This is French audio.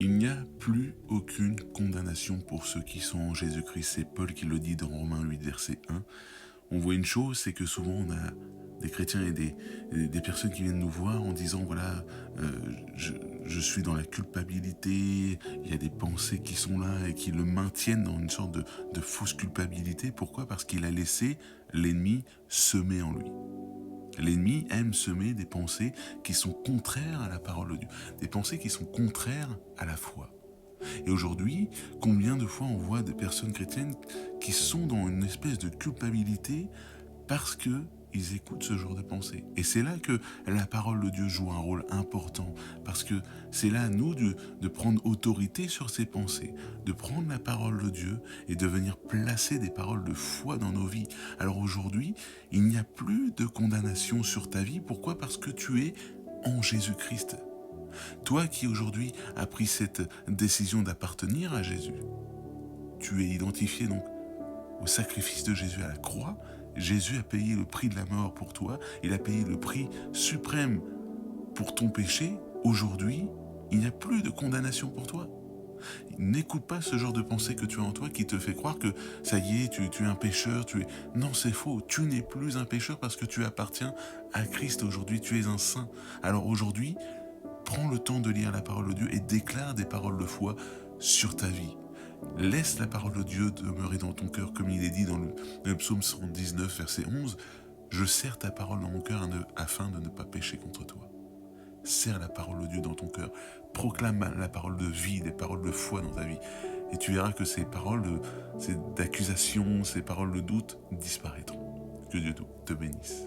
Il n'y a plus aucune condamnation pour ceux qui sont en Jésus-Christ. C'est Paul qui le dit dans Romains 8, verset 1. On voit une chose, c'est que souvent on a des chrétiens et des personnes qui viennent nous voir en disant, voilà, euh, je, je suis dans la culpabilité, il y a des pensées qui sont là et qui le maintiennent dans une sorte de fausse culpabilité. Pourquoi? Parce qu'il a laissé l'ennemi semer en lui. L'ennemi aime semer des pensées qui sont contraires à la parole de Dieu, des pensées qui sont contraires à la foi. Et aujourd'hui, combien de fois on voit des personnes chrétiennes qui sont dans une espèce de culpabilité parce que ils écoutent ce genre de pensée. Et c'est là que la parole de Dieu joue un rôle important, parce que c'est là à nous de prendre autorité sur ces pensées, de prendre la parole de Dieu et de venir placer des paroles de foi dans nos vies. Alors aujourd'hui, il n'y a plus de condamnation sur ta vie. Pourquoi? Parce que tu es en Jésus-Christ. Toi qui aujourd'hui as pris cette décision d'appartenir à Jésus, tu es identifié donc au sacrifice de Jésus à la croix. Jésus a payé le prix de la mort pour toi. Il a payé le prix suprême pour ton péché. Aujourd'hui, il n'y a plus de condamnation pour toi. N'écoute pas ce genre de pensée que tu as en toi qui te fait croire que ça y est, tu es un pécheur. Non, c'est faux. Tu n'es plus un pécheur parce que tu appartiens à Christ aujourd'hui. Tu es un saint. Alors aujourd'hui, prends le temps de lire la parole de Dieu et déclare des paroles de foi sur ta vie. Laisse la parole de Dieu demeurer dans ton cœur, comme il est dit dans le psaume 119, verset 11. Je serre ta parole dans mon cœur afin de ne pas pécher contre toi. Serre la parole de Dieu dans ton cœur. Proclame la parole de vie, des paroles de foi dans ta vie. Et tu verras que ces paroles d'accusation, ces paroles de doute disparaîtront. Que Dieu te bénisse.